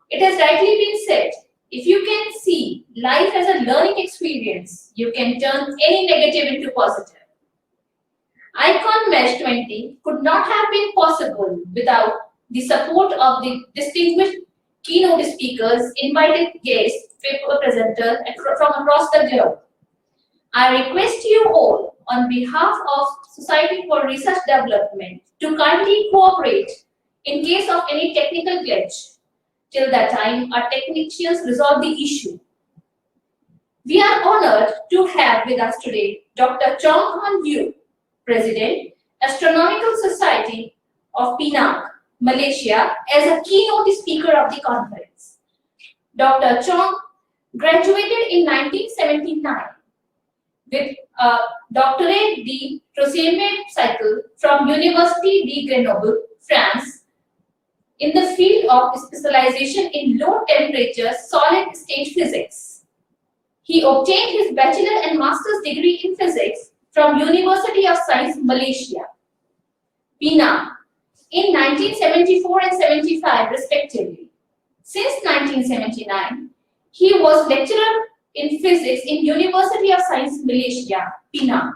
It has rightly been said, if you can see life as a learning experience, you can turn any negative into positive. iCon-MESSSH'20 could not have been possible without the support of the distinguished keynote speakers, invited guests, paper presenters from across the globe. I request you all, on behalf of Society for Research Development, to kindly cooperate in case of any technical glitch. Till that time, our technicians resolve the issue. We are honored to have with us today Dr. Chong, President, Astronomical Society of Penang, Malaysia, as a keynote speaker of the conference. Dr. Chong graduated in 1979 with a doctorate de troisième cycle from Université de Grenoble, France, in the field of specialization in low temperature solid state physics. He obtained his bachelor and master's degree in physics from University of Science, Malaysia, Penang, in 1974 and 75 respectively. Since 1979, he was lecturer in physics in University of Science, Malaysia, Penang.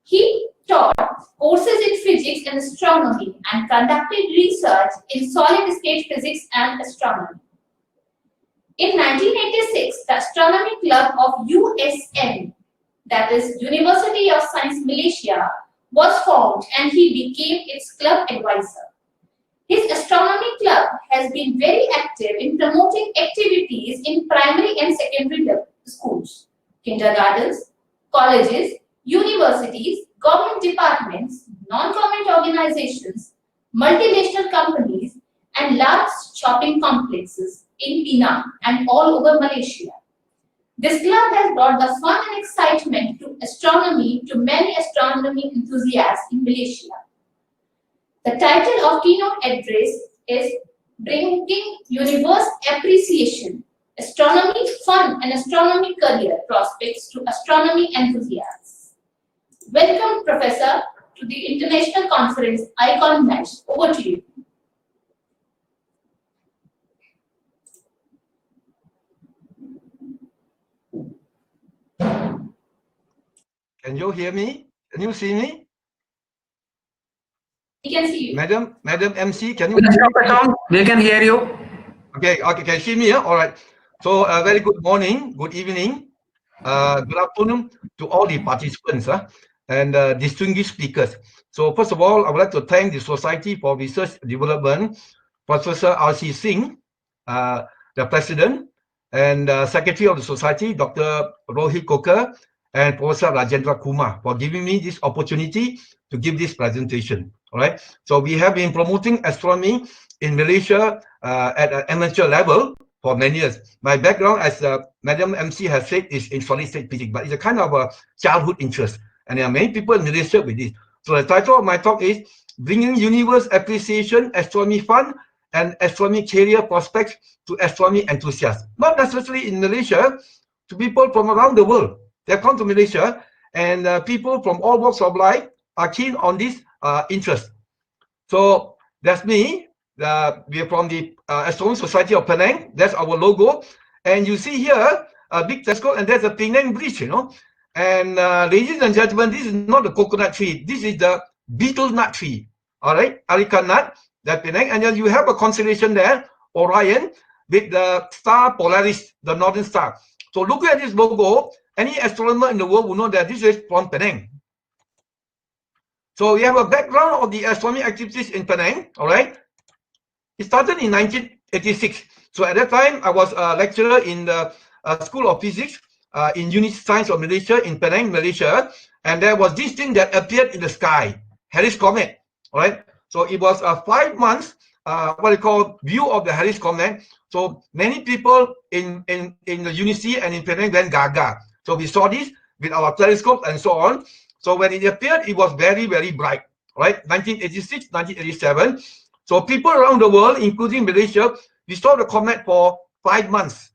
He taught courses in physics and astronomy and conducted research in solid-state physics and astronomy. In 1986, the Astronomy Club of USM, that is University of Science Malaysia, was formed and he became its club advisor. His astronomy club has been very active in promoting activities in primary and secondary schools, kindergartens, colleges, universities, government departments, non-government organizations, multinational companies, and large shopping complexes in Penang and all over Malaysia. This club has brought the fun and excitement to astronomy to many astronomy enthusiasts in Malaysia. The title of keynote address is Bringing Universe Appreciation, Astronomy Fun and Astronomy Career Prospects to Astronomy Enthusiasts. Welcome, Professor, to the International Conference iCon-MESSSH'. Over to you. Can you hear me? Can you see me? We can see you. Madam MC, can you? Yes, Dr. Chong, we can hear you. Okay, can you see me? Yeah? All right. So, very good morning, good evening, good afternoon to all the participants and distinguished speakers. So, first of all, I would like to thank the Society for Research Development, Professor R.C. Singh, the President, and Secretary of the Society, Dr. Rohit Kokar, and Professor Rajendra Kumar for giving me this opportunity to give this presentation. All right. So we have been promoting astronomy in Malaysia at an amateur level for many years. My background, as Madam MC has said, is in solid state physics, but it's a kind of a childhood interest, and there are many people in Malaysia with this. So the title of my talk is Bringing Universe Appreciation, Astronomy Fun, and Astronomy Career Prospects to Astronomy Enthusiasts. Not necessarily in Malaysia, to people from around the world. They have come to Malaysia, and people from all walks of life are keen on this interest. So that's me. We are from the Astronomy Society of Penang. That's our logo. And you see here a big telescope, and there's a Penang Bridge, you know. And ladies and gentlemen, this is not the coconut tree. This is the betel nut tree. All right, Arikan nut, that Penang. And then you have a constellation there, Orion, with the star Polaris, the northern star. So look at this logo. Any astronomer in the world will know that this is from Penang. So we have a background of the astronomy activities in Penang, all right? It started in 1986. So at that time, I was a lecturer in the School of Physics in University of Science of Malaysia in Penang, Malaysia. And there was this thing that appeared in the sky, Halley's Comet, all right? So it was a 5 months, what we call view of the Halley's Comet. So many people in the university and in Penang went gaga. So we saw this with our telescope and so on. So when it appeared, it was very, very bright, right? 1986, 1987. So people around the world, including Malaysia, we saw the comet for 5 months.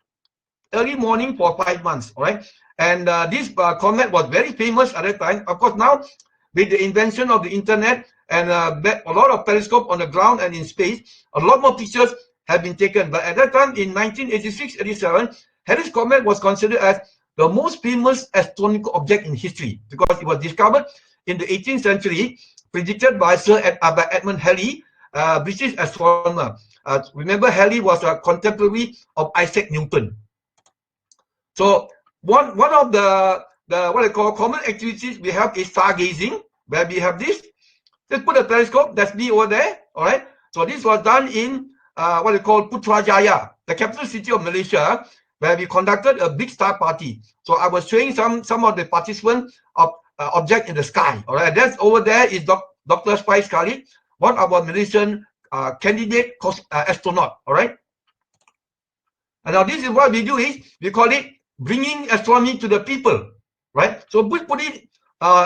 Early morning for 5 months, all right? And this comet was very famous at that time. Of course, now with the invention of the internet and a lot of telescope on the ground and in space, a lot more pictures have been taken. But at that time, in 1986-87, Halley's Comet was considered as the most famous astronomical object in history because it was discovered in the 18th century, predicted by Sir Edmund Halley, British astronomer. Remember, Halley was a contemporary of Isaac Newton. So one of the what I call common activities we have is stargazing, where we have this. Let's put a telescope, that's me over there, all right? So this was done in what they call Putrajaya, the capital city of Malaysia, where we conducted a big star party. So I was showing some of the participants of object in the sky, all right? That's over there is Dr. Spice Khalid, one of our Malaysian candidate astronaut, all right? And now this is what we do is, we call it bringing astronomy to the people, right? So we put it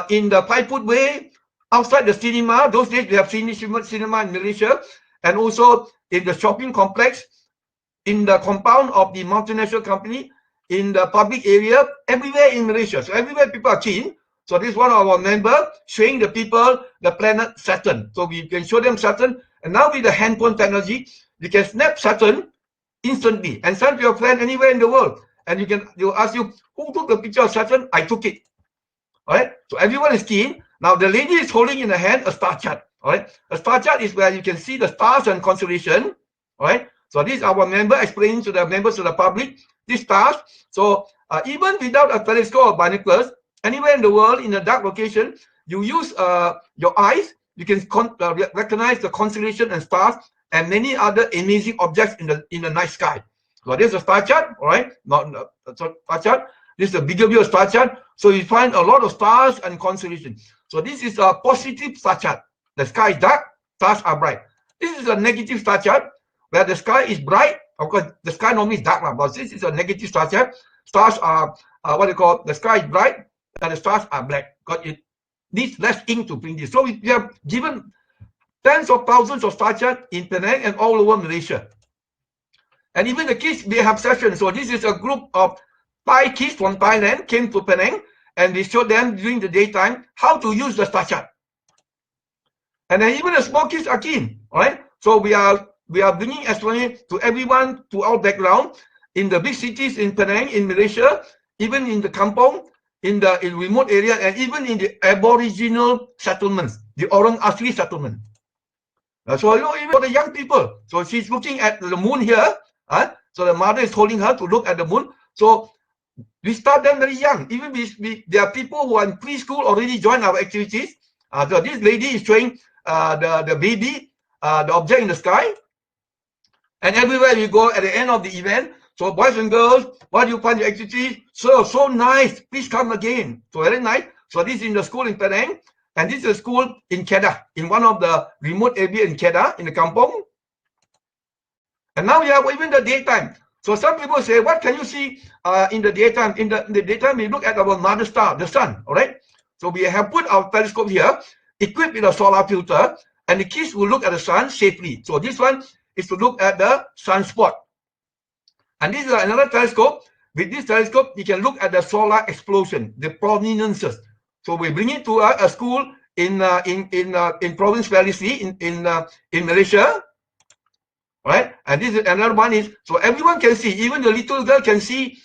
in the 5-foot way, outside the cinema. Those days we have cinema in Malaysia, and also in the shopping complex, in the compound of the multinational company, in the public area, everywhere in Malaysia. So everywhere people are keen. So this is one of our members showing the people the planet Saturn. So we can show them Saturn, and now with the handphone technology, you can snap Saturn instantly and send to your friend anywhere in the world. And they'll ask you, who took the picture of Saturn? I took it. All right. So everyone is keen. Now the lady is holding in her hand a star chart. All right. A star chart is where you can see the stars and constellation. All right. So this is our member explaining to the members of the public these stars. So even without a telescope or binoculars, anywhere in the world in a dark location, you use your eyes. You can recognize the constellation and stars and many other amazing objects in the night sky. So this is a star chart. All right. Not star chart. This is a bigger view of star chart. So you find a lot of stars and constellations. So this is a positive star chart. The sky is dark, stars are bright. This is a negative star chart where the sky is bright. Of course, the sky normally is dark, but this is a negative star chart. Stars are what they call, the sky is bright and the stars are black. Because it needs less ink to print this. So we have given tens of thousands of star charts in Penang and all over Malaysia. And even the kids, they have sessions. So this is a group of Thai kids from Thailand came to Penang, and we showed them during the daytime how to use the star chart. And then even the small kids are keen, all right? So we are bringing astronomy to everyone, to our background, in the big cities in Penang, in Malaysia, even in the kampong, in remote area, and even in the aboriginal settlements, the Orang Asli settlement. So even for the young people, so she's looking at the moon here, so the mother is holding her to look at the moon. So we start them very young. Even there are people who are in preschool already join our activities. So this lady is showing the baby, the object in the sky. And everywhere we go at the end of the event, so boys and girls, what do you find the activity? So nice, please come again. So very nice. So this is in the school in Penang, and this is a school in Kedah, in one of the remote area in Kedah, in the kampong. And now we have even the daytime. So some people say, what can you see in the daytime? In the daytime, we look at our mother star, the sun, all right? So we have put our telescope here, equipped with a solar filter, and the kids will look at the sun safely. So this one is to look at the sunspot. And this is another telescope. With this telescope, you can look at the solar explosion, the prominences. So we bring it to a school in Province Valley in Malaysia. Right, and this is another one is, so everyone can see, even the little girl can see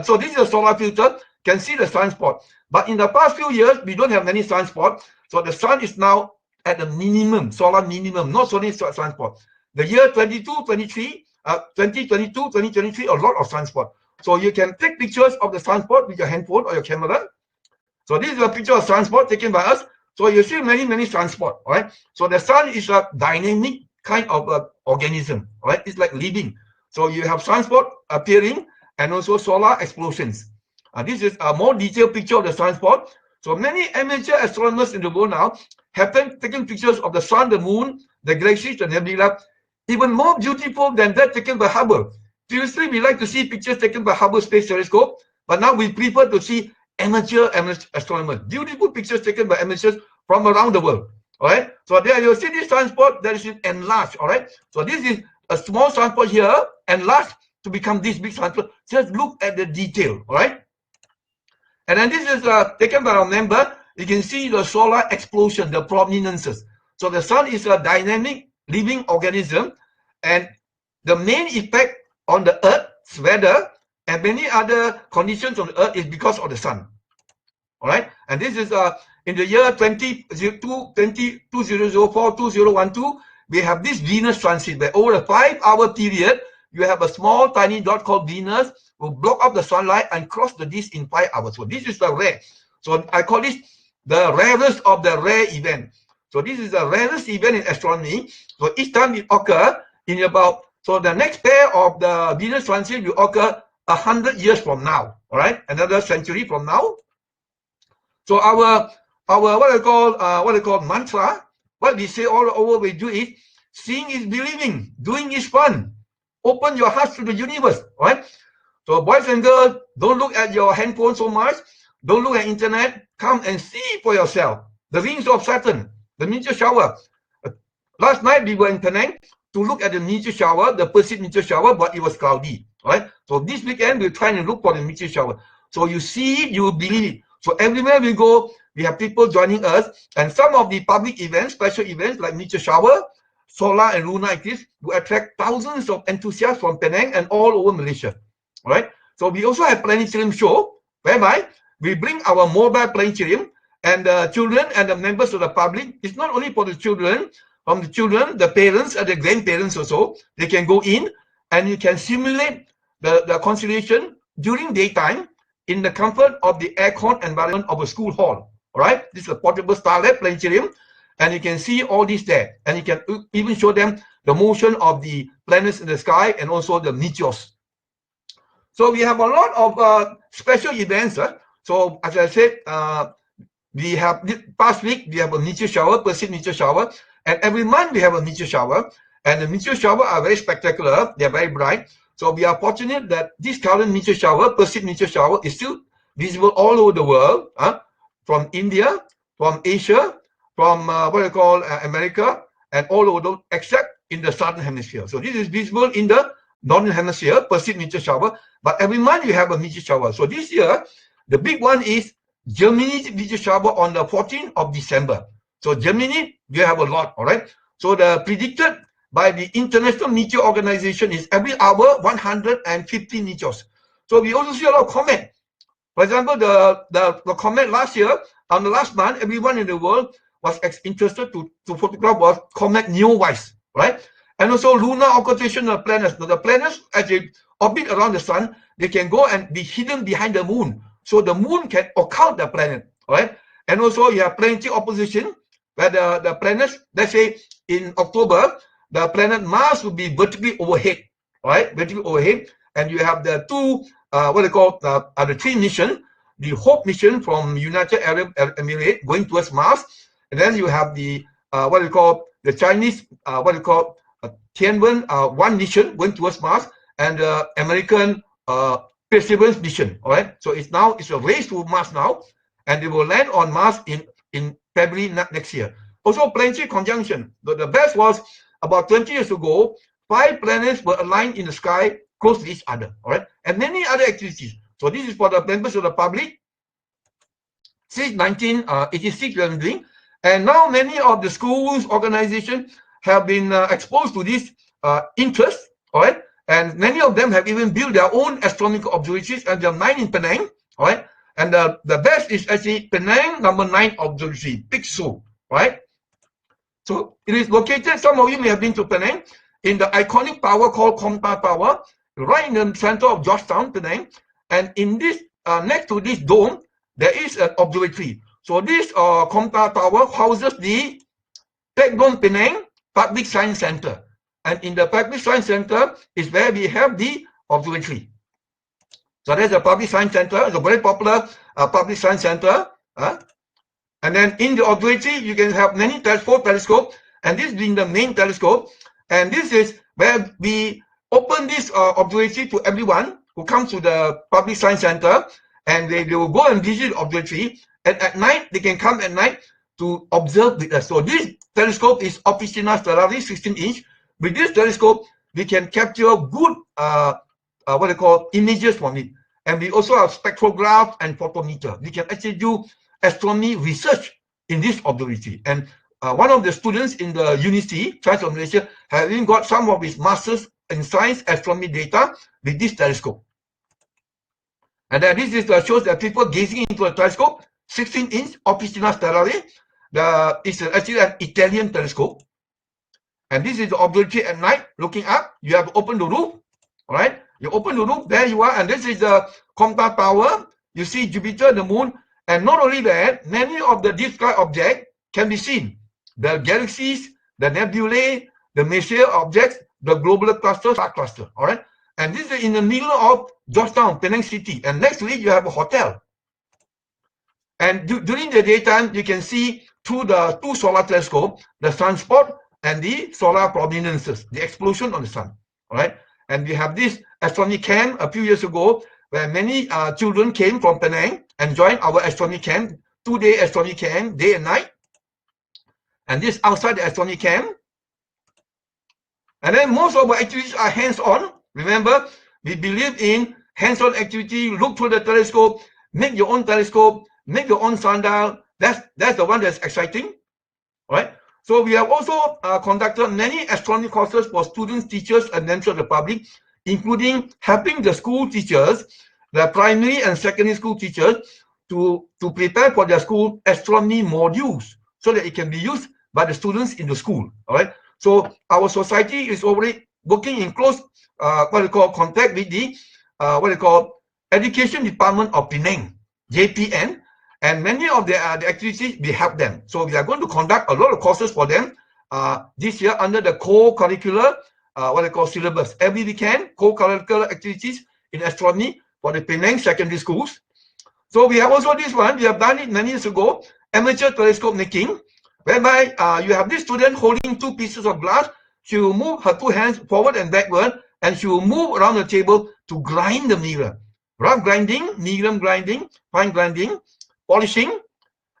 so this is a solar filter, can see the sunspot. But in the past few years, we don't have many sunspots. So the sun is now at the minimum, solar minimum, not only sunspot. The year 2022, 2023, a lot of sunspot. So you can take pictures of the sunspot with your handphone or your camera. So this is a picture of sunspot taken by us. So you see many sunspots, all right? So the sun is a dynamic kind of organism, right? It's like living. So you have sunspot appearing and also solar explosions. This is a more detailed picture of the sunspot. So many amateur astronomers in the world now have taken pictures of the sun, the moon, the galaxies, the nebula, even more beautiful than that taken by Hubble. Previously, we like to see pictures taken by Hubble Space Telescope, but now we prefer to see amateur astronomers, beautiful pictures taken by amateurs from around the world. All right, so there you see this sunspot that is enlarged. All right, so this is a small sunspot here, enlarged to become this big sunspot. Just look at the detail. All right, and then this is taken by our member. You can see the solar explosion, the prominences. So the sun is a dynamic living organism, and the main effect on the Earth's weather and many other conditions on the Earth is because of the sun. All right, and this is in the year 2004-2012, we have this Venus transit where over a 5-hour period, you have a small tiny dot called Venus will block up the sunlight and cross the disk in 5 hours. So this is the rare. So I call this the rarest of the rare event. So this is the rarest event in astronomy. So each time it occur in about, so the next pair of the Venus transit will occur 100 years from now. All right, another century from now. So our what I call mantra, what we say all over we do is seeing is believing, doing is fun. Open your hearts to the universe, right? So boys and girls, don't look at your handphone so much. Don't look at internet. Come and see for yourself. The rings of Saturn, the meteor shower. Last night we were in Penang to look at the meteor shower, the Perseid meteor shower, but it was cloudy, right? So this weekend we're trying to look for the meteor shower. So you see it, you believe it. So everywhere we go, we have people joining us, and some of the public events, special events like meteor shower, solar and lunar eclipse will attract thousands of enthusiasts from Penang and all over Malaysia. All right. So we also have Planetarium show, whereby we bring our mobile planetarium, and the children and the members of the public. It's not only for the children, from the children, the parents and the grandparents also, they can go in and you can simulate the constellation during daytime in the comfort of the aircon environment of a school hall. All right, this is a portable starlight planetarium, and you can see all this there, and you can even show them the motion of the planets in the sky and also the meteors. So we have a lot of special events. So as I said, we have this past week we have a meteor shower, Perseid meteor shower, and every month we have a meteor shower, and the meteor shower are very spectacular. They are very bright. So we are fortunate that this current meteor shower, Perseid meteor shower, is still visible all over the world, from India, from Asia, from what I call America, and all over the world, except in the southern hemisphere. So this is visible in the northern hemisphere, Perseid meteor shower. But every month you have a meteor shower. So this year, the big one is Germany meteor shower on the 14th of December. So Germany, you have a lot, all right? So the predicted by the International Meteor Organization is every hour 150 meteors. So we also see a lot of comet. For example, the comet last year, on the last month, everyone in the world was interested to photograph was comet Neowise, right? And also lunar occultation of planets. Now the planets, as they orbit around the sun, they can go and be hidden behind the moon. So the moon can occult the planet, right? And also you have planetary opposition, where the planets, let's say in October, the planet Mars will be vertically overhead, right? Vertically overhead. And you have the two, what they call the three mission, the Hope mission from United Arab Emirates going towards Mars. And then you have the, what they call the Chinese, what they call Tianwen 1 mission going towards Mars, and the American Perseverance mission, all right? So it's a race to Mars now, and they will land on Mars in February next year. Also, planetary conjunction. The best was about 20 years ago, 5 planets were aligned in the sky close to each other, all right? And many other activities. So this is for the members of the public. Since 1986, we have been doing, and now many of the schools, organizations have been exposed to this interest, all right? And many of them have even built their own astronomical observatories, and there are 9 in Penang, all right? And the best is actually Penang number 9 observatory, PIXO, right? So it is located, some of you may have been to Penang, in the iconic tower called Komtar Tower, right in the center of Georgetown, Penang. And in this, next to this dome, there is an observatory. So this Komtar Tower houses the Tekdon Penang Public Science Center. And in the Public Science Center is where we have the observatory. So there's a Public Science Center. It's a very popular Public Science Center. And then in the observatory, you can have many telescopes, and this being the main telescope. And this is where we open this observatory to everyone who comes to the Public Science Center, and they will go and visit the observatory. And at night, they can come at night to observe with us. So this telescope is Officina Stellaris 16-inch. With this telescope, we can capture good, what they call images from it. And we also have spectrograph and photometer. We can actually do astronomy research in this observatory. And one of the students in the university, Church of Malaysia, has even got some of his masters in science astronomy data with this telescope. And then this is shows that people gazing into a telescope, 16-inch Officina Stellare. It's actually an Italian telescope. And this is the observatory at night, looking up. You have to open the roof, all right? You open the roof, there you are, and this is the Comta Tower. You see Jupiter, the moon, and not only that, many of the deep sky objects can be seen. The galaxies, the nebulae, the Messier objects, the globular cluster, star cluster, all right? And this is in the middle of Georgetown, Penang City, and next to it you have a hotel. And during the daytime, you can see through the two solar telescopes, the sunspot and the solar prominences, the explosion on the sun, all right? And we have this astronomy camp a few years ago, where many children came from Penang and joined our astronomy camp, 2-day astronomy camp, day and night. And this outside the astronomy camp. And then most of our activities are hands-on. Remember, we believe in hands-on activity. Look through the telescope, make your own telescope, make your own sundial. That's the one that's exciting, right? So we have also conducted many astronomy courses for students, teachers, and members of the public, including helping the school teachers, the primary and secondary school teachers, to prepare for their school astronomy modules so that it can be used by the students in the school, all right? So our society is already working in close contact with the Education Department of Penang, JPN, and many of the activities we help them. So we are going to conduct a lot of courses for them this year under the co-curricular syllabus. Every weekend, co-curricular activities in astronomy for the Penang secondary schools. So we have also this one. We have done it many years ago, amateur telescope making, whereby you have this student holding two pieces of glass. She will move her two hands forward and backward, and she will move around the table to grind the mirror. Rough grinding, medium grinding, fine grinding, polishing,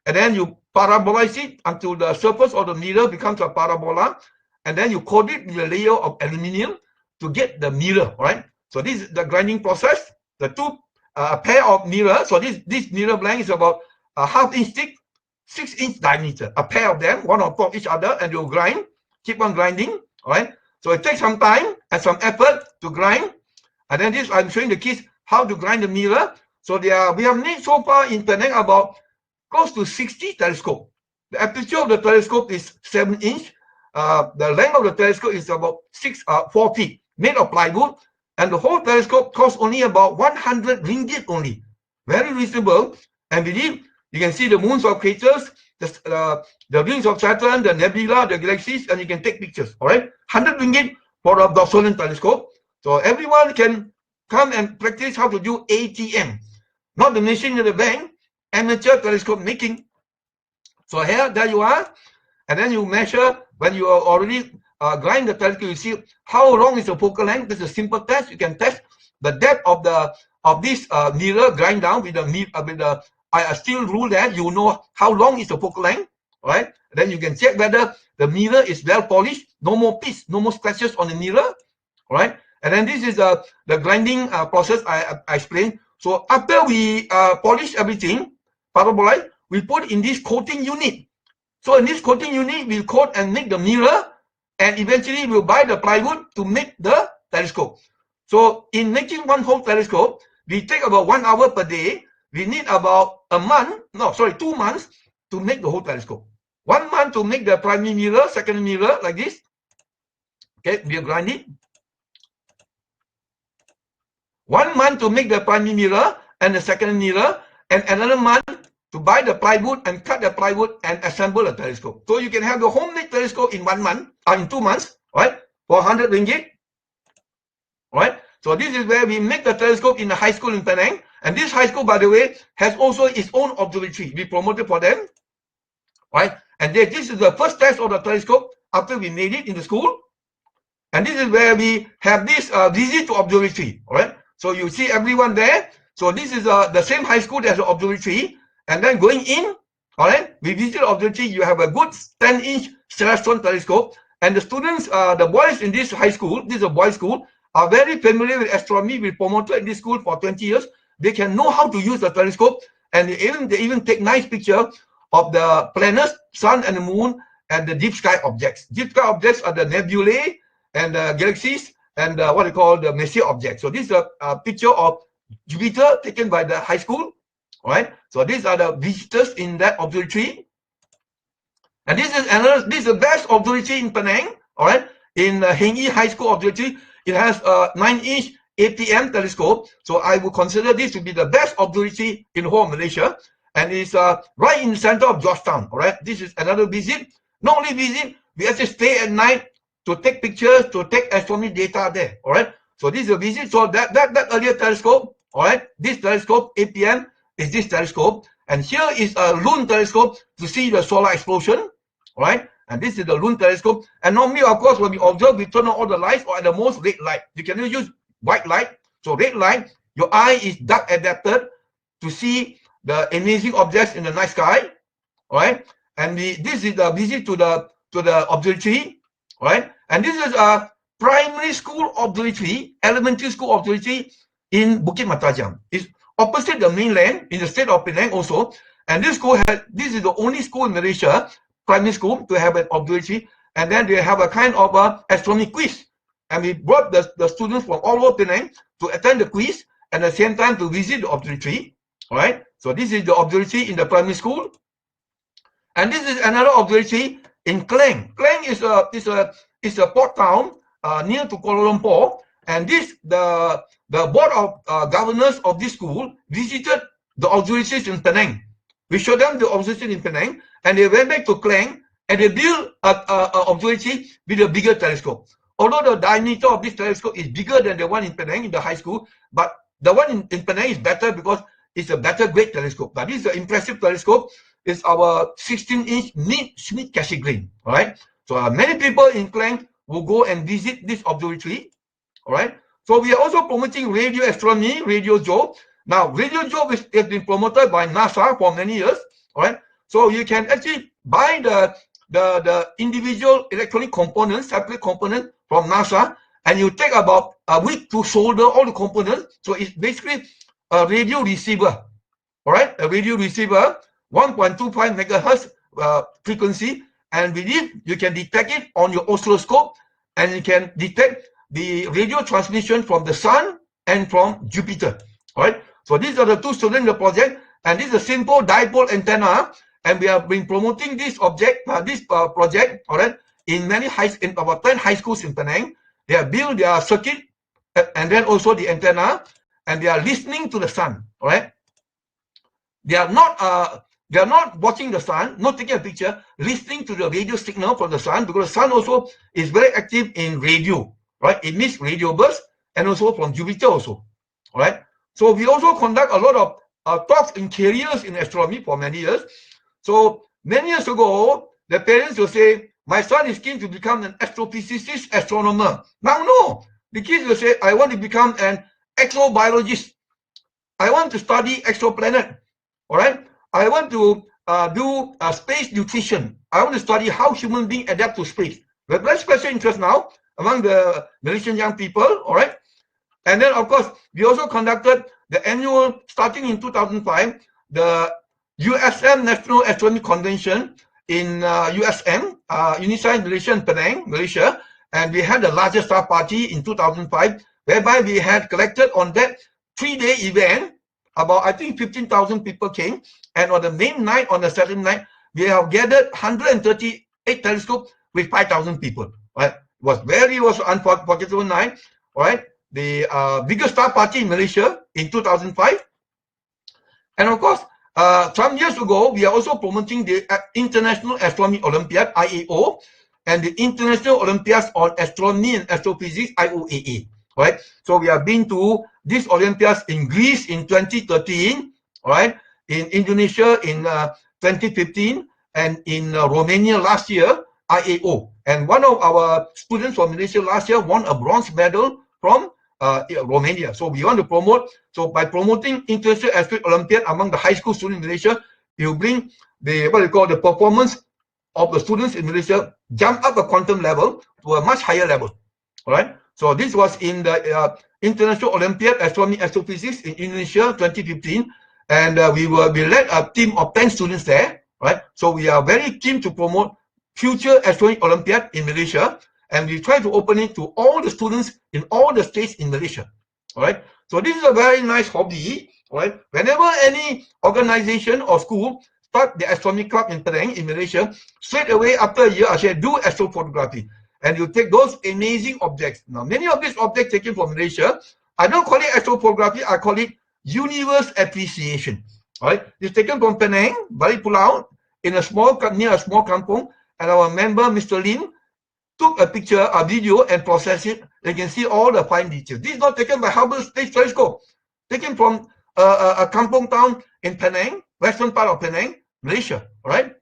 and then you parabolize it until the surface of the mirror becomes a parabola, and then you coat it with a layer of aluminium to get the mirror, right? So this is the grinding process. The two pair of mirror. So this mirror blank is about a half-inch thick, 6-inch diameter. A pair of them, one on top of each other, and you'll grind. Keep on grinding, all right? So it takes some time and some effort to grind. And then this, I'm showing the kids how to grind the mirror. So we have made so far in Penang about close to 60 telescopes. The aperture of the telescope is 7-inch. The length of the telescope is about 4 feet, made of plywood. And the whole telescope costs only about 100 ringgit only. Very reasonable. And believe you can see the moons of craters, the rings of Saturn, the nebula, the galaxies, and you can take pictures. All right, 100 ringgit for a Doxonian telescope. So everyone can come and practice how to do ATM, not the machine in the bank, amateur telescope making. So here, there you are, and then you measure when you are already grind the telescope. You see how long is the focal length. This is a simple test. You can test the depth of this mirror grind down with the steel rule. There you know how long is the focal length, right? Then you can check whether the mirror is well polished, no more pits, no more scratches on the mirror, right? And then this is the grinding process I explained. So after we polish everything, parabolize, we put in this coating unit. So in this coating unit, we'll coat and make the mirror, and eventually we'll buy the plywood to make the telescope. So in making one whole telescope, we take about 1 hour per day. We need about 2 months to make the whole telescope. 1 month to make the primary mirror, secondary mirror, like this. Okay, we'll grind it. 1 month to make the primary mirror and the secondary mirror, and another month to buy the plywood and cut the plywood and assemble a telescope. So you can have the homemade telescope in 1 month, or in 2 months, right? For 100 ringgit, right? So this is where we make the telescope in the high school in Penang. And this high school, by the way, has also its own observatory. We promoted for them, right? And this is the first test of the telescope after we made it in the school. And this is where we have this visit to observatory, all right? So you see everyone there. So this is the same high school as the observatory. And then going in, all right, we visit the observatory. You have a good 10-inch Celestron telescope. And the students, the boys in this high school, this is a boys' school, are very familiar with astronomy. We promoted in this school for 20 years. They can know how to use the telescope, and they even take nice picture of the planets, sun and the moon, and the deep sky objects. Deep sky objects are the nebulae and the galaxies, and what we call the MESSSH' object. So this is a picture of Jupiter taken by the high school. All right. So these are the visitors in that observatory. And this is the best observatory in Penang. All right. In Heng Yi High School Observatory, it has a 9-inch APM telescope. So I would consider this to be the best observatory in the whole of Malaysia. And it's right in the center of Georgetown. All right. This is another visit. Not only visit, we actually stay at night to take pictures, to take astronomy data there. All right. So this is a visit. So that earlier telescope, all right, this telescope, APM, is this telescope. And here is a Loon telescope to see the solar explosion. All right. And this is the Loon telescope. And normally, of course, when we observe, we turn on all the lights, or at the most, red light. You can use white light. So red light, your eye is dark adapted to see the amazing objects in the night sky. All right. And this is the visit to the observatory. All right. And this is a primary school observatory, elementary school observatory in Bukit Matajam. It's opposite the mainland in the state of Penang also. And this is the only school in Malaysia, primary school, to have an observatory. And then they have a kind of astronomy quiz. And we brought the students from all over Penang to attend the quiz and at the same time to visit the observatory. All right. So this is the observatory in the primary school. And this is another observatory in Klang. Klang is a port town near to Kuala Lumpur. And the board of governors of this school visited the observatories in Penang. We showed them the observatory in Penang, and they went back to Klang and they built an observatory with a bigger telescope. Although the diameter of this telescope is bigger than the one in Penang in the high school, but the one in Penang is better because it's a better grade telescope. But this is an impressive telescope. It's our 16-inch Schmidt-Cassegrain. All right. So many people in Klang will go and visit this observatory. All right. So we are also promoting radio astronomy, Radio Job. Now, Radio Job has been promoted by NASA for many years. All right. So you can actually buy the individual electronic components, separate components from NASA, and you take about a week to solder all the components. So it's basically a radio receiver. All right. A radio receiver, 1.25 megahertz frequency, and with it you can detect it on your oscilloscope, and you can detect the radio transmission from the sun and from Jupiter. All right. So these are the two students in the project, and this is a simple dipole antenna, and we have been promoting this project. All right, in about 10 high schools in Penang. They have built their circuit and then also the antenna, and they are listening to the sun. All right. They are not watching the sun, not taking a picture, listening to the radio signal from the sun, because the sun also is very active in radio. Right, it emits radio bursts, and also from Jupiter also. All right. So we also conduct a lot of talks in careers in astronomy for many years. So many years ago, the parents will say, "My son is keen to become an astrophysicist, astronomer." Now, no, the kids will say, "I want to become an exobiologist. I want to study exoplanet. All right. I want to do space nutrition. I want to study how human beings adapt to space." But very special interest now among the Malaysian young people. All right. And then, of course, we also conducted the annual, starting in 2005, the USM National Astronomy Convention in USM, Unified Malaysia in Penang, Malaysia. And we had the largest star party in 2005, whereby we had collected on that 3-day event, about, I think, 15,000 people came. And on the main night, on the second night, we have gathered 138 telescopes with 5,000 people. Right? It was an unforgettable night. All right. The biggest star party in Malaysia in 2005. And of course, some years ago, we are also promoting the International Astronomy Olympiad, IAO, and the International Olympiads on Astronomy and Astrophysics, IOAA. Right? So we have been to these Olympiads in Greece in 2013, right? In Indonesia in 2015, and in Romania last year, IAO. And one of our students from Malaysia last year won a bronze medal from Romania. So we want to promote. So by promoting International Astronomy Olympiad among the high school students in Malaysia, you bring the the performance of the students in Malaysia, jump up a quantum level to a much higher level. All right. So this was in the International Olympiad Astronomy Astrophysics in Indonesia 2015, and we led a team of 10 students there. Right. So we are very keen to promote future astronomy Olympiad in Malaysia. and we try to open it to all the students in all the states in Malaysia. All right. So this is a very nice hobby. All right. Whenever any organization or school start the astronomy club in Penang in Malaysia, straight away after a year, I say do astrophotography, and you take those amazing objects. Now, many of these objects taken from Malaysia, I don't call it astrophotography. I call it universe appreciation. All right. It's taken from Penang, Bali Pulau, in a small near a small kampung, and our member Mr. Lim took a picture, a video, and processed it. You can see all the fine details. This is not taken by Hubble Space Telescope, taken from a kampung town in Penang, western part of Penang, Malaysia. All right.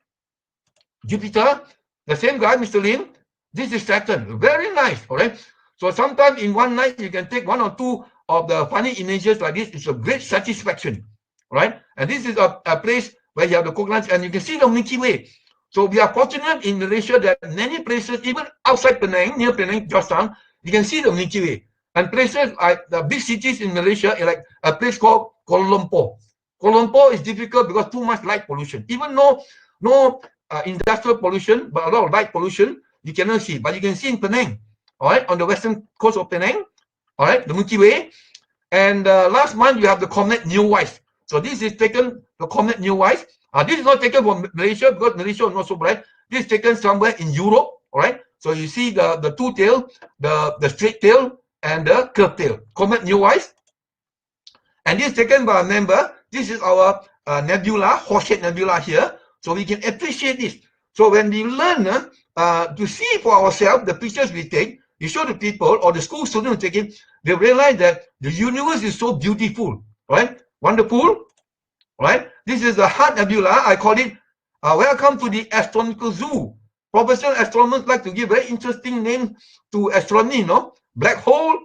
Jupiter, the same guy, Mr. Lim. This is Saturn, very nice. All right. So sometimes in one night you can take one or two of the funny images like this. It's a great satisfaction. All right. And this is a place where you have the coconuts, and you can see the Milky Way. So we are fortunate in Malaysia that many places, even outside Penang, near Penang, Georgetown, you can see the Milky Way. And places like the big cities in Malaysia, like a place called Kuala Lumpur. Kuala Lumpur is difficult because too much light pollution. Even no industrial pollution, but a lot of light pollution, you cannot see. But you can see in Penang, all right, on the western coast of Penang, all right, the Milky Way. And last month, you have the comet Neowise. So this is taken, the comet Neowise. This is not taken from Malaysia because Malaysia is not so bright. This is taken somewhere in Europe, all right? So you see the two tail, the straight tail, and the curved tail. Comet Neowise. And this is taken by a member. This is our nebula, horse-shaped nebula here. So we can appreciate this. So when we learn to see for ourselves the pictures we take, you show the people or the school students who take it, they realize that the universe is so beautiful, right? Wonderful, right? This is the Heart Nebula. I call it welcome to the astronomical zoo. Professional astronomers like to give very interesting name to astronomy, no? Black hole,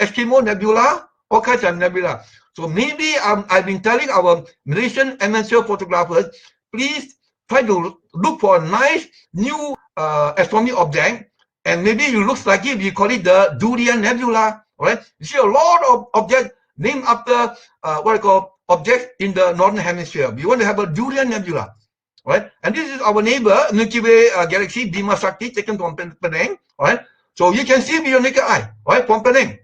Eskimo Nebula, all kinds of nebula. So maybe I've been telling our Malaysian amateur photographers, please try to look for a nice new astronomy object, and maybe it looks like it, we call it the Durian Nebula, right? You see a lot of objects named after what I call objects in the northern hemisphere. We want to have a Durian Nebula, right? And this is our neighbor Milky Way galaxy, Bima Sakti, taken from Penang, right? So you can see with your naked eye, right, from Penang.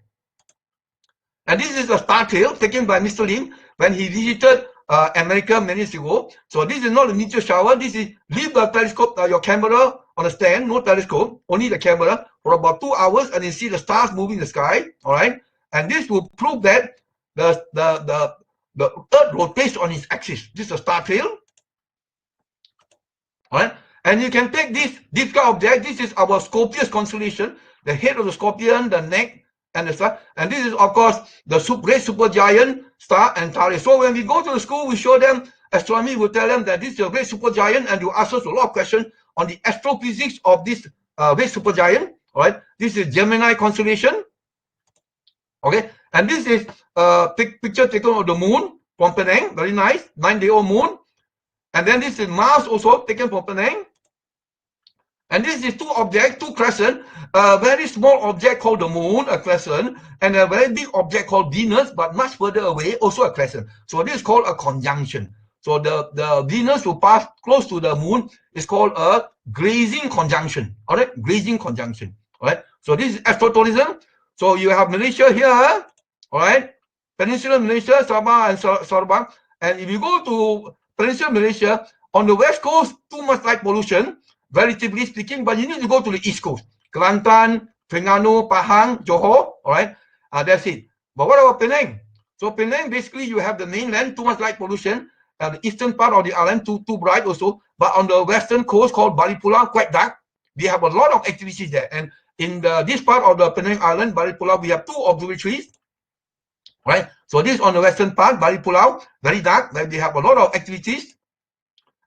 And this is a star tail taken by Mr. Lim when he visited America many years ago. So this is not a meteor shower. This is leave the telescope, your camera on a stand, no telescope, only the camera for about 2 hours, and you see the stars moving in the sky. All right, and this will prove that the Earth rotates on its axis. This is a star tail. All right, and you can take this kind of object. This is our Scorpius constellation, the head of the scorpion, the neck, and the star. And this is, of course, the great supergiant star Antares. So when we go to the school, we show them astronomy. We tell them that this is a great supergiant, and you ask us a lot of questions on the astrophysics of this great supergiant. All right, this is Gemini constellation. Okay, and this is a picture taken of the moon from Penang. Very nice, 9-day-old moon. And then this is Mars, also taken from Penang. And this is two objects, two crescent, a very small object called the moon, a crescent, and a very big object called Venus, but much further away, also a crescent. So this is called a conjunction. So the Venus will pass close to the moon is called a grazing conjunction. All right, grazing conjunction. All right. So this is astrotourism. So you have Malaysia here. All right, Peninsular Malaysia, Sabah and Sarawak. And if you go to Peninsular Malaysia, on the west coast, too much light pollution, relatively speaking, but you need to go to the east coast. Kelantan, Terengganu, Pahang, Johor, all right? That's it. But what about Penang? So Penang, basically, you have the mainland, too much light pollution, and the eastern part of the island, too bright also. But on the western coast, called Bali Pulau, quite dark. We have a lot of activities there. And in this part of the Penang Island, Bali Pulau, we have 2 observatories, right? So this on the western part, Bali Pulau, very dark, where we have a lot of activities.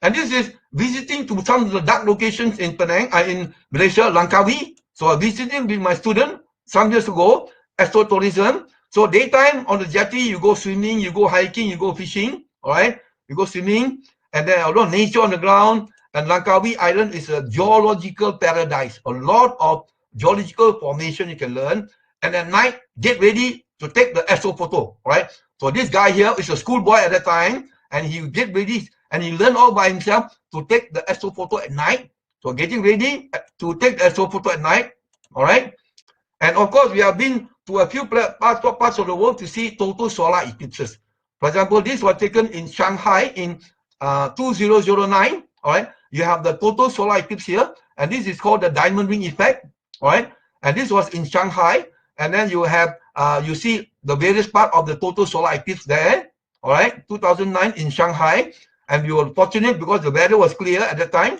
And this is visiting to some of the dark locations in Penang, in Malaysia, Langkawi. So visiting with my student some years ago, astrotourism. So daytime on the jetty, you go swimming, you go hiking, you go fishing, all right? You go swimming, and then a lot of nature on the ground. And Langkawi Island is a geological paradise. A lot of geological formation you can learn. And at night, get ready to take the astrophoto, right? So this guy here is a schoolboy at that time, and he get ready and he learned all by himself to take the astrophoto at night. So getting ready to take the photo at night. All right. And of course, we have been to a few parts of the world to see total solar eclipses. For example, this was taken in Shanghai in 2009. All right. You have the total solar eclipse here, and this is called the diamond ring effect. All right. And this was in Shanghai. And then you have, you see the various part of the total solar eclipse there. All right. 2009 in Shanghai. And we were fortunate because the weather was clear at that time.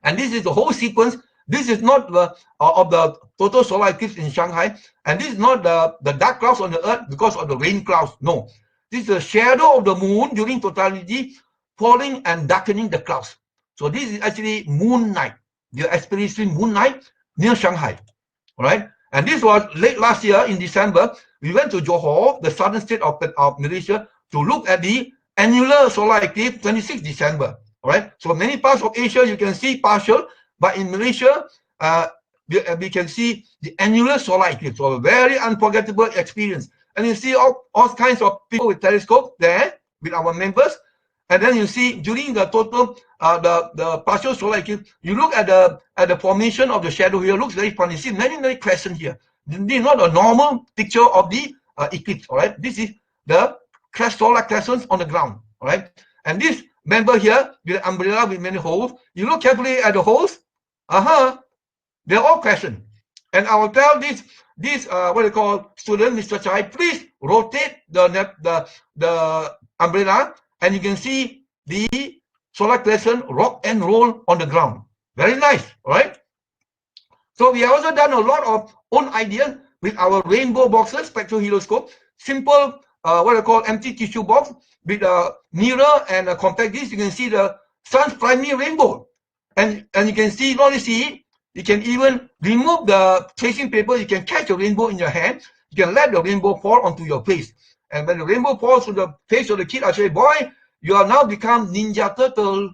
And this is the whole sequence. This is not the of the total solar eclipse in Shanghai, and this is not the dark clouds on the earth because of the rain clouds. No, this is the shadow of the moon during totality falling and darkening the clouds. So this is actually moon night. You're experiencing moon night near Shanghai. All right, and this was late last year in December. We went to Johor, the southern state of Malaysia, to look at the annular solar eclipse, 26 December. All right, so many parts of Asia you can see partial, but in Malaysia we can see the annular solar eclipse. So a very unforgettable experience. And you see all kinds of people with telescope there with our members. And then you see during the total the partial solar eclipse, you look at the formation of the shadow here. Looks very funny. See many crescent here. This is not a normal picture of the eclipse. All right, this is the solar crescents on the ground. All right, and this member here with an umbrella with many holes. You look carefully at the holes. They're all crescent. And I will tell this what they call student, Mr. Chai, please rotate the umbrella, and you can see the solar crescent rock and roll on the ground. Very nice, all right? So we have also done a lot of own ideas with our rainbow boxes, spectroheloscope, simple what I call empty tissue box with a mirror and a compact disc. You can see the sun's primary rainbow, and you can see, not only see it, you can even remove the tracing paper. You can catch a rainbow in your hand. You can let the rainbow fall onto your face, and when the rainbow falls to the face of the kid, I say, boy, you are now become Ninja Turtle.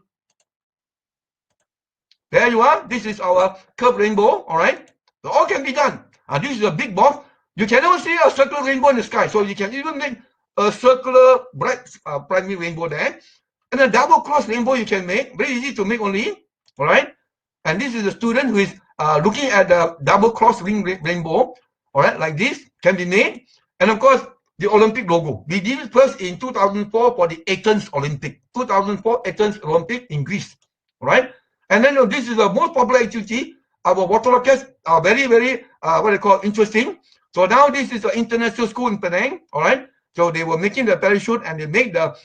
There you are. This is our curved rainbow. All right, so all can be done. This is a big box. You can never see a circular rainbow in the sky, so you can even make a circular bright primary rainbow there. And a double cross rainbow you can make, very easy to make only. All right, and this is a student who is looking at the double cross rainbow. All right, like this can be made. And of course, the Olympic logo. We did it first in 2004 for the Athens Olympic. 2004 Athens Olympic in Greece. All right, and then this is the most popular activity. Our water rockets are very what they call interesting. So now this is an international school in Penang. All right, so they were making the parachute and they make the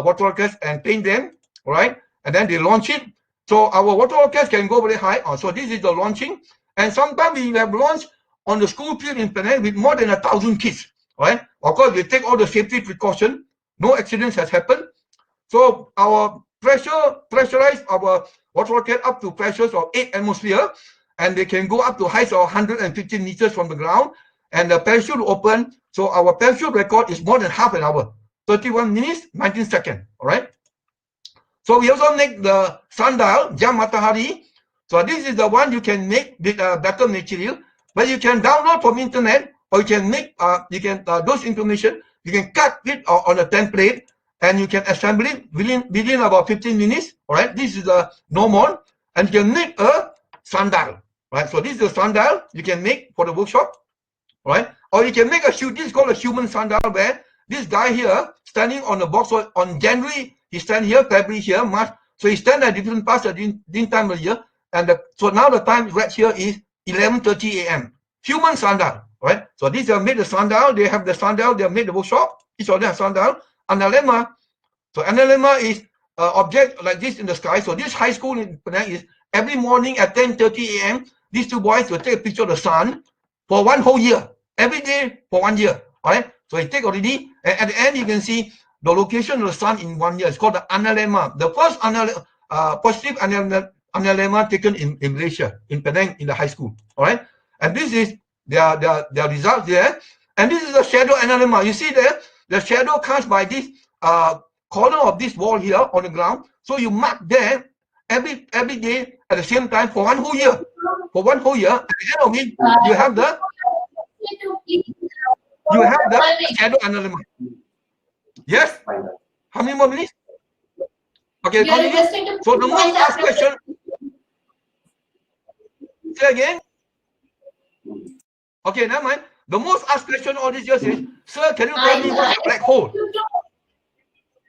water rockets and paint them. All right, and then they launch it. So our water rockets can go very high. So this is the launching, and sometimes we have launched on the school field in Penang with more than 1,000 kids. All right, of course we take all the safety precaution. No accidents has happened. So our pressurize our water rocket up to pressures of 8 atmosphere, and they can go up to heights of 150 meters from the ground, and the parachute open. So our parachute record is more than half an hour, 31 minutes, 19 seconds. All right. So we also make the sundial, Jam Matahari. So this is the one you can make with better material, but you can download from internet, or you can make those information. You can cut it on a template, and you can assemble it within about 15 minutes. All right, this is a normal, and you can make a sundial. Right, so this is a sundial you can make for the workshop. All right, or you can make this is called a human sundial, where this guy here standing on the box. So on January he stand here, February here, March. So he stand at different parts at different time of the year, and so now the time right here is 11:30 a.m. Human sundial. Right, so these have made the sundial. They have the sundial. They have made the workshop. Each of them have sundial. Analemma. So Analemma is object like this in the sky. So this high school in Penang is every morning at 10:30 a.m. These two boys will take a picture of the sun for one whole year, every day for 1 year. All right. So you take already, and at the end you can see the location of the sun in 1 year. It's called the Analemma. The first positive Analemma taken in Malaysia, in Penang, in the high school. All right. And this is their results there. And this is the shadow Analemma. You see there, the shadow cast by this corner of this wall here on the ground. So you mark there every day at the same time for one whole year. For one whole year, at the end of it, you have the shadow Analemma. Yes? How many more minutes? Okay, continue. So the most last question. Say again. Okay, never mind. The most asked question all these years is, sir, can you tell me what's a black hole?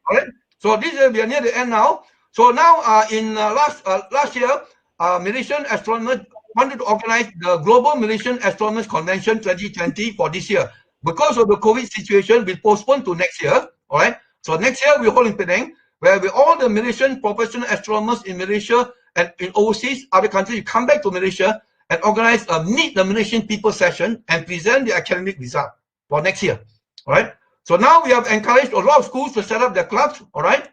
All right. So this we are near the end now. So now, in last year, Malaysian astronomers wanted to organize the Global Malaysian Astronomers Convention 2020 for this year. Because of the COVID situation, we postponed to next year. All right. So next year we hold in Penang, where all the Malaysian professional astronomers in Malaysia and in overseas other countries come back to Malaysia and organize a Meet the Malaysian People session and present the academic result for next year. All right. So now we have encouraged a lot of schools to set up their clubs. All right.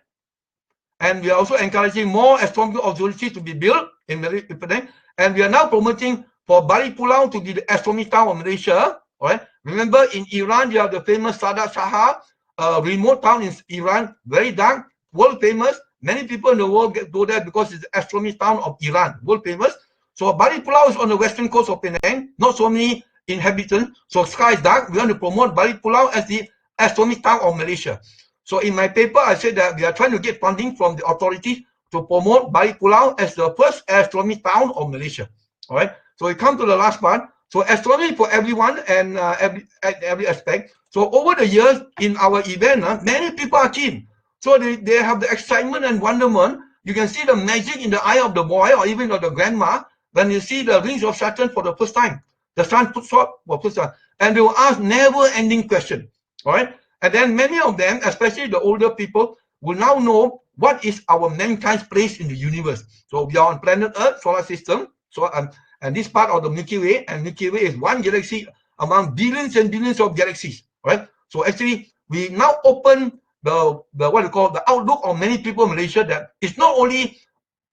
And we are also encouraging more astronomical observatories to be built in Penang. And we are now promoting for Bali Pulau to be the astronomy town of Malaysia. All right. Remember, in Iran, you have the famous Sadat Shah, a remote town in Iran, very dark, world famous. Many people in the world go there because it's the astronomy town of Iran, world famous. So Bali Pulau is on the western coast of Penang, not so many inhabitants. So sky is dark. We want to promote Bali Pulau as the astronomy town of Malaysia. So in my paper, I said that we are trying to get funding from the authorities to promote Bali Pulau as the first astronomy town of Malaysia. All right. So we come to the last part. So astronomy for everyone and every aspect. So over the years in our event, many people are keen. So they have the excitement and wonderment. You can see the magic in the eye of the boy or even of the grandma when you see the rings of Saturn for the first time. The sun puts out for the first time. And they will ask never-ending questions. All right. And then many of them, especially the older people, will now know what is our mankind's place in the universe. So we are on planet Earth, solar system. So and this part of the Milky Way, and Milky Way is one galaxy among billions and billions of galaxies. Right. So actually, we now open the what you call the outlook of many people in Malaysia that it's not only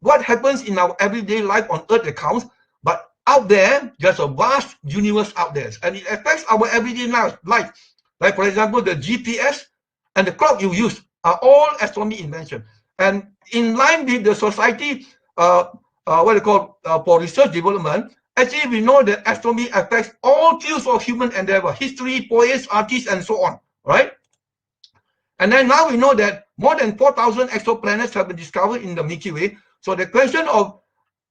what happens in our everyday life on Earth that counts, but out there, there's a vast universe out there, and it affects our everyday life. Like, for example, the GPS and the clock you use are all astronomy invention. And in line with the society, what you call for research development, actually we know that astronomy affects all fields of human endeavor, history, poets, artists, and so on, right? And then now we know that more than 4,000 exoplanets have been discovered in the Milky Way. So the question of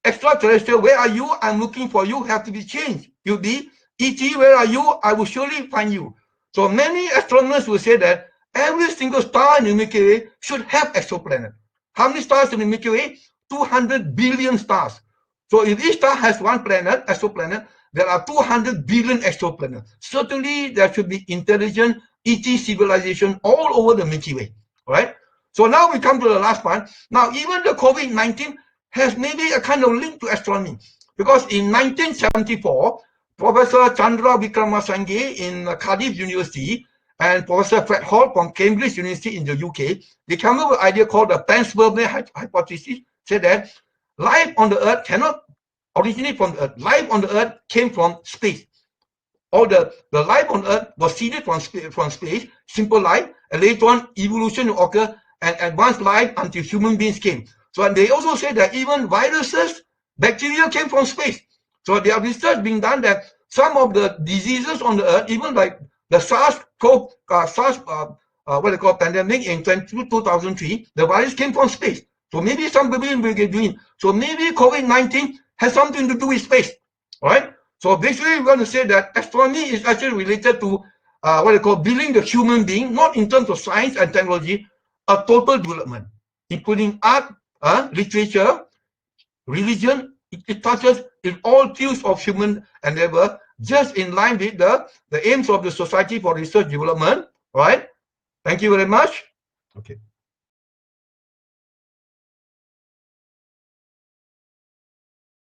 extraterrestrial, where are you? I'm looking for you, have to be changed. You'll be, E.T., where are you? I will surely find you. So many astronomers will say that every single star in the Milky Way should have exoplanet. How many stars in the Milky Way? 200 billion stars. So if each star has one planet, exoplanet, there are 200 billion exoplanets. Certainly there should be intelligent ET civilization all over the Milky Way, right? So now we come to the last part. Now even the COVID-19 has maybe a kind of link to astronomy, because in 1974, Professor Chandra Wickramasinghe in Cardiff University and Professor Fred Hall from Cambridge University in the UK, they came up with an idea called the panspermia hypothesis, said that life on the Earth cannot originate from the Earth. Life on the Earth came from space. Or the life on Earth was seeded from space, simple life, and later on evolution will occur and advanced life until human beings came. So and they also say that even viruses, bacteria came from space. So there are research being done that some of the diseases on the Earth, even like the pandemic in 2003, the virus came from space. So maybe some people will get doing. So maybe COVID-19 has something to do with space, all right? So basically, we're going to say that astronomy is actually related to building the human being, not in terms of science and technology, a total development, including art, literature, religion. It touches in all fields of human endeavor, just in line with the aims of the Society for Research Development. All right. Thank you very much. Okay.